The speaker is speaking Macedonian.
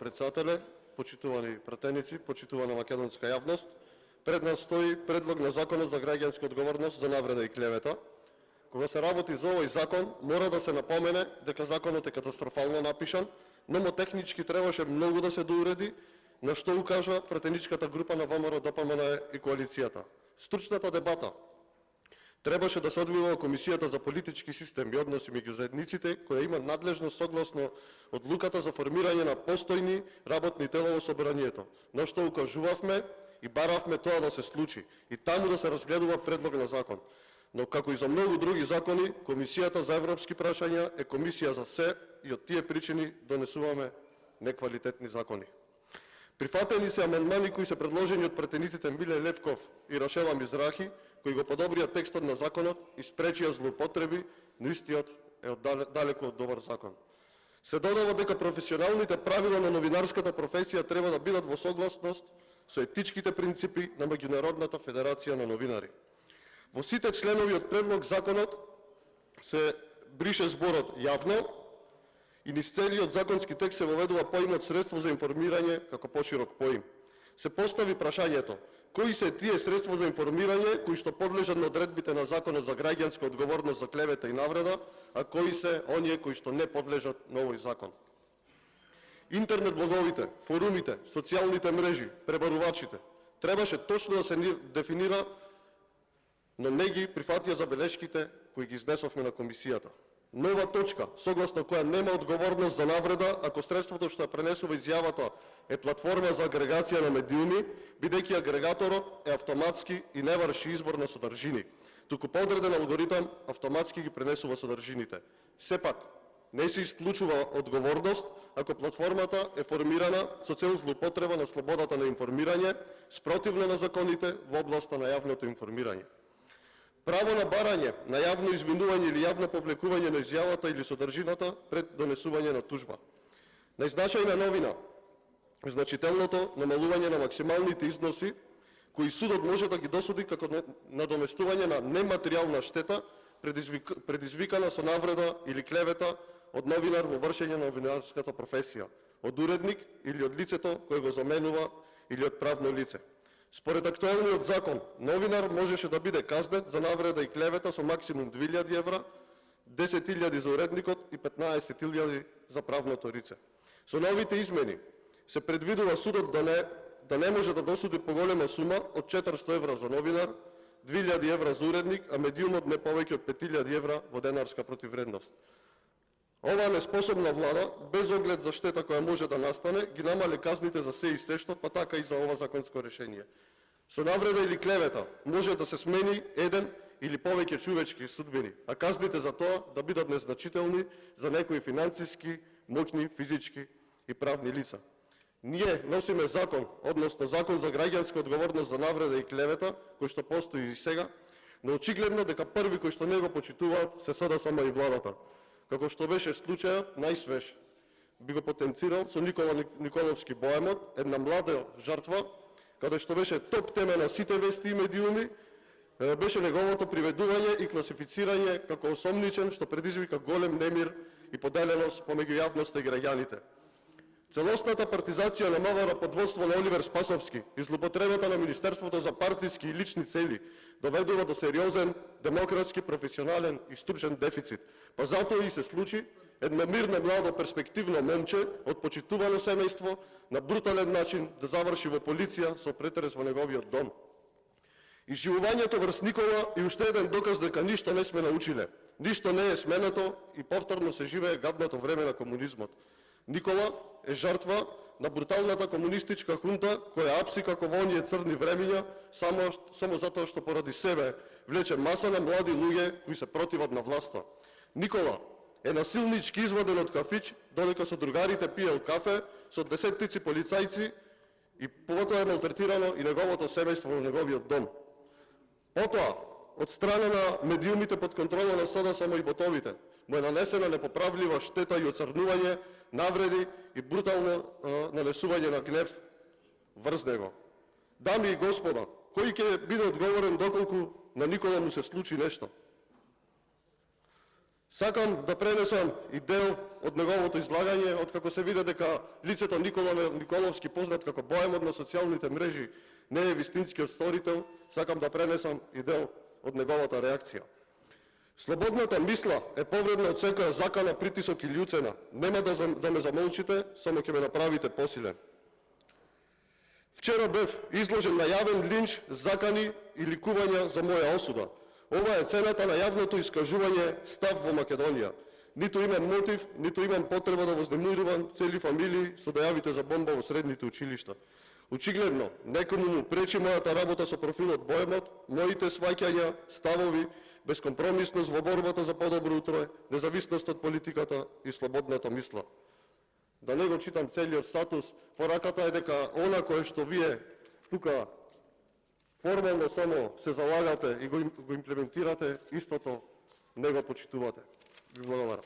председателе, почитувани пратеници, почитувана македонска јавност. Пред нас стои предлог на Законот за граѓанска одговорност за навреда и клевета. Кога се работи за овој закон, мора да се напомене дека законот е катастрофално напишан, номотехнички требаше многу да се доуреди, на што укажа пратеничката група на ВМРО, ДПМН и коалицијата. Стручната дебата требаше да се одвива во Комисијата за политички систем и односи меѓу заедниците, која има надлежност согласно одлуката за формирање на постојни работни тела во собранието, на што укажувавме и баравме тоа да се случи и таму да се разгледува предлог на закон. Но како и за многу други закони, Комисијата за европски прашања е комисија за се и од тие причини донесуваме неквалитетни закони. Прифатени се амандмани кои се предложени од пратениците Миле Левков и Рашела Мизрахи, кои го подобрија текстот на законот и спречија злоупотреби, но истиот е далеку од добар закон. Се додава дека професионалните правила на новинарската професија треба да бидат во согласност со етичките принципи на Меѓународната федерација на новинари. Во сите членови од предлог законот се брише зборот јавно и низ целиот законски текст се воведува поимот средство за информирање како поширок поим. Се постави прашањето: кои се тие средства за информирање кои што подлежат на одредбите на Законот за граѓанска одговорност за клевета и навреда, а кои се оние кои што не подлежат на овој закон? Интернет блоговите, форумите, социјалните мрежи, пребарувачите требаше точно да се дефинира, но не ги прифатија забелешките кои ги изнесовме на комисијата. Нова точка, согласно која нема одговорност за навреда ако средството што ја пренесува изјавата е платформа за агрегација на медиуми, бидејќи агрегаторот е автоматски и не врши избор на содржини, туку подреден алгоритам автоматски ги пренесува содржините. Сепак, не се исклучува одговорност ако платформата е формирана со цел злоупотреба на слободата на информирање, спротивно на законите во областа на јавното информирање. Право на барање, на јавно извинување или јавно повлекување на изјавата или содржината пред донесување на тужба. Најзначајна новина, значителното намалување на максималните износи кои судот може да ги досуди како надоместување на нематеријална штета предизвикана со навреда или клевета од новинар во вршење на новинарската професија, од уредник или од лицето кое го заменува или од правно лице. Според актуелниот закон, новинар можеше да биде казнет за навреда и клевета со максимум 2000 евра, 10.000 за уредникот и 15.000 за правното лице. Со новите измени се предвидува судот да не може да досуди поголема сума од 400 евра за новинар, 2000 евра за уредник, а медиумот не повеќе од 5000 евра во денарска противвредност. Оваа неспособна влада, без оглед за штета која може да настане, ги намали казните за се и се што, па така и за ова законско решение. Со навреда или клевета може да се смени еден или повеќе човечки судбини, а казните за тоа да бидат незначителни за некои финансиски, моќни, физички и правни лица. Ние носиме закон, односно закон за граѓанска одговорност за навреда и клевета, кој што постои и сега, но очигледно дека први кои што не го почитуваат се сада само и владата. Како што беше случајот најсвеж, би го потенцирал со Никола Николовски Боемот, една млада жртва, каде што беше топ тема на сите вести и медиуми, беше неговото приведување и класифицирање како осомничен, што предизвика голем немир и поделеност помеѓу јавноста и граѓаните. Целосната партизација на МВР под водство на Оливер Спасовски и злоупотребата на Министерството за партиски и лични цели доведува до сериозен, демократски, професионален и стручен дефицит. Па затоа и се случи едно мирно, младо, перспективно момче од почитувано семејство на брутален начин да заврши во полиција со претрес во неговиот дом. И живувањето врз Никола и уште еден доказ дека ништо не сме научиле. Ништо не е сменето и повторно се живее гадното време на комунизмот. Никола е жртва на бруталната комунистичка хунта која апси како во оние црни времиња само затоа што поради себе влече маса на млади луѓе кои се противат на власта. Никола е насилнички изваден од кафич додека со другарите пиел кафе со десеттици полицајци и потоа е малтретирано и неговото семејство во неговиот дом. Потоа, од страна на медиумите под контрола на СДСМ само и ботовите, му е нанесена непоправлива штета и оцрнување, навреди и брутално нанесување на гнев врз него. Дами и господа, кој ќе биде одговорен доколку на Никола му се случи нешто? Сакам да пренесам и дел од неговото излагање, откако се види дека лицето Никола Николовски, познат како боемот на социјалните мрежи, не е вистинскиот сторител, сакам да пренесам и дел од неговата реакција. Слободната мисла е повредна од секоја закана, притисок или уцена. Нема да ме замолчите, само ќе ме направите посилен. Вчера бев изложен на јавен линч, закани и ликувања за моја осуда. Ова е цената на јавното искажување став во Македонија. Ниту имам мотив, ниту имам потреба да вознемирувам цели фамилии со дојавите за бомба во средните училишта. Очигледно, некому му пречи мојата работа со профилот боемот, моите сваќања, ставови, безкомпромисност во борбата за подобро утро, независност од политиката и слободната мисла. Да не го читам целиот статус, пораката е дека она кое што вие тука формално само се залагате и го имплементирате, истото не го почитувате. Ви благодарам.